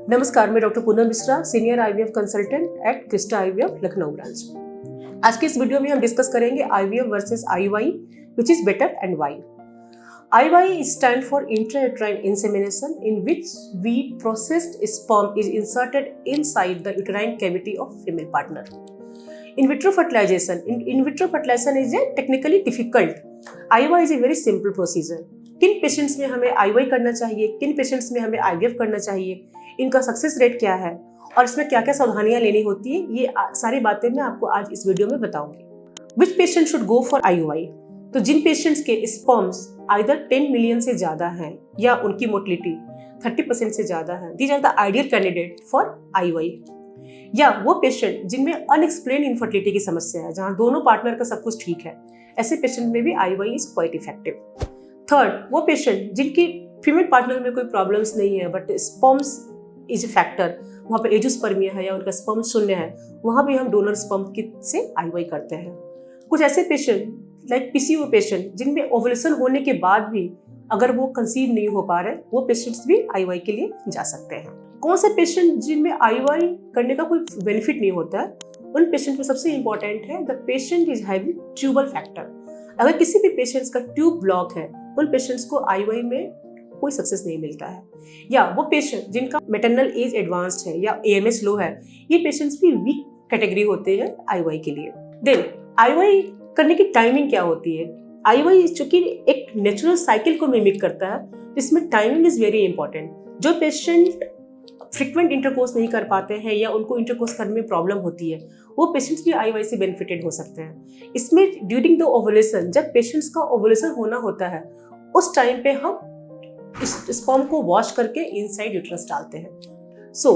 नमस्कार, मैं doctor Poonam Mishra, senior IVF consultant eight Crysta IVF Lucknow branch. आज के इस वीडियो में हम डिस्कस करेंगे IVF versus IUI, which is better and why. IUI stand for intrauterine insemination, in which processed sperm is inserted inside the uterine cavity of female partner. In vitro fertilization. In vitro fertilization is a technically difficult. IUI is a very simple procedure. किन patients में हमें IUI करना चाहिए, किन patients में हमें IVF करना चाहिए, इनका सक्सेस रेट क्या है और इसमें क्या क्या सावधानियां लेनी होती है, ये सारी बातें मैं आपको आज इस वीडियो में बताऊंगी। Which patient should go for IUI? तो जिन पेशेंट्स के स्पर्म्स आइदर 10 मिलियन से ज्यादा हैं या उनकी मोटिलिटी 30% से ज्यादा है, these are the ideal candidate for IUI। या वो पेशेंट जिनमें अनएक्सप्लेन इनफर्टिलिटी की समस्या है, जहां दोनों पार्टनर का सब कुछ ठीक है, ऐसे पेशेंट में भी IUI is quite effective. Third, वो पेशेंट जिनकी फीमेल पार्टनर में कोई प्रॉब्लम्स नहीं है but sperms is a factor, वहाँ पे एजियोस्पर्मिया है या उनका स्पर्म शून्य है, वहाँ भी हम डोनर स्पर्म किट से IUI करते हैं। कुछ ऐसे पेशेंट लाइक PCO पेशेंट जिनमें ओवुलेशन होने के बाद भी अगर वो कंसीव नहीं हो पा रहे, वो पेशेंट्स भी IUI के लिए जा सकते हैं। कौन से पेशेंट जिनमें IUI करने का कोई बेनिफिट नहीं होता है, उन पेशेंट में सबसे इंपॉर्टेंट है the patient is having tubal factor. अगर किसी भी पेशेंट्स का ट्यूब ब्लॉक है, उन पेशेंट्स को IUI में कोई सक्सेस नहीं मिलता है। या वो पेशेंट जिनका मैटरनल एज एडवांस्ड है या AMH लो है, ये पेशेंट्स भी वीक कैटेगरी होते हैं IUI के लिए। देन IUI करने की टाइमिंग क्या होती है? IUI चूंकि एक नेचुरल साइकिल को मिमिक करता है, तो इसमें टाइमिंग इज वेरी इंपॉर्टेंट। जो पेशेंट फ्रिक्वेंट इंटरकोर्स नहीं कर पाते हैं या उनको इंटरकोर्स करने में प्रॉब्लम होती है, वो पेशेंट्स भी IUI से बेनिफिटेड हो सकते हैं। इसमें ड्यूरिंग द ओवुलेशन, जब पेशेंट्स का ओवुलेशन होना होता है, उस टाइम पे हम इस स्पर्म को वॉश करके इनसाइड यूट्रस डालते हैं। So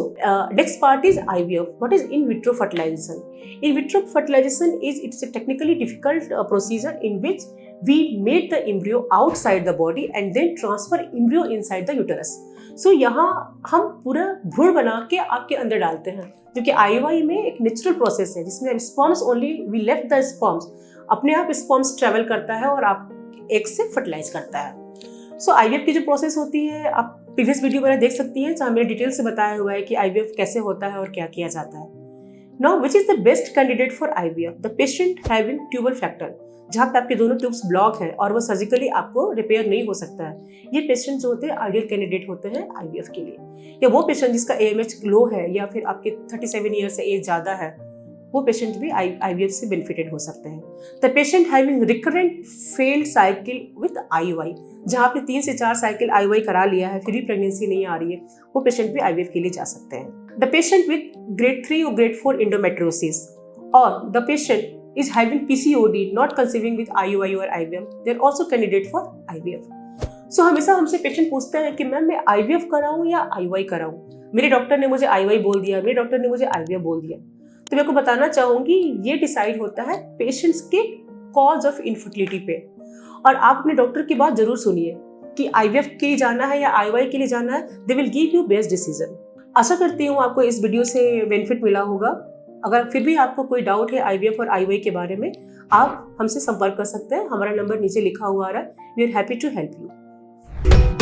next part is IVF. What is in vitro fertilization? In vitro fertilization it's a technically difficult procedure in which we made the embryo outside the body and then transfer embryo inside the uterus. So यहाँ हम पूरा भ्रूण बना के आपके अंदर डालते हैं, जो कि IUI में एक नेचुरल प्रोसेस है जिसमें sperms only we left the sperms, अपने आप स्पर्म्स ट्रेवल करता है और आप एग से फर्टिलाइज करता है। सो IVF की जो प्रोसेस होती है, आप प्रीवियस वीडियो में देख सकती हैं, जहाँ मैंने डिटेल से बताया हुआ है कि IVF कैसे होता है और क्या किया जाता है। Now which is the best candidate for IVF? The patient having tubal factor, जहाँ पे आपके दोनों ट्यूब्स ब्लॉक है और वो सर्जिकली आपको रिपेयर नहीं हो सकता है, ये पेशेंट जो होते हैं आइडियल कैंडिडेट होते हैं IVF के लिए। या वो पेशेंट जिसका AMH लो है या फिर आपके 37 ईयर से एज ज़्यादा है, वो पेशेंट भी IVF से बेनिफिटेड हो सकते हैं। The patient having recurrent failed cycle with IUI, जहाँ आपने 3 से 4 साइकिल IUI करा लिया है, फिर भी प्रेगनेंसी नहीं आ रही है, वो पेशेंट भी IVF के लिए जा सकते हैं। द पेशेंट विद ग्रेड 3 और ग्रेड 4 endometriosis और the patient is having PCOD not conceiving with IUI और IVF, they are also candidate for IVF। So हमेशा हमसे पेशेंट पूछते हैं कि मैम मैं IVF कराऊँ या IUI कराऊँ? मेरे डॉक्टर ने मुझे IUI बोल दिया, मेरे डॉक्टर ने मुझे IVF बोल दिया। तो मैं को बताना चाहूंगी, ये डिसाइड होता है पेशेंट्स के कॉज ऑफ इनफर्टिलिटी पे। और आप अपने डॉक्टर की बात जरूर सुनिए कि IVF के लिए जाना है या IUI के लिए जाना है, they will give you best decision. आशा करती हूँ आपको इस वीडियो से बेनिफिट मिला होगा। अगर फिर भी आपको कोई डाउट है IVF और IUI के बारे में, आप हमसे संपर्क कर सकते हैं। हमारा नंबर नीचे लिखा हुआ आ रहा है। We are happy to help you.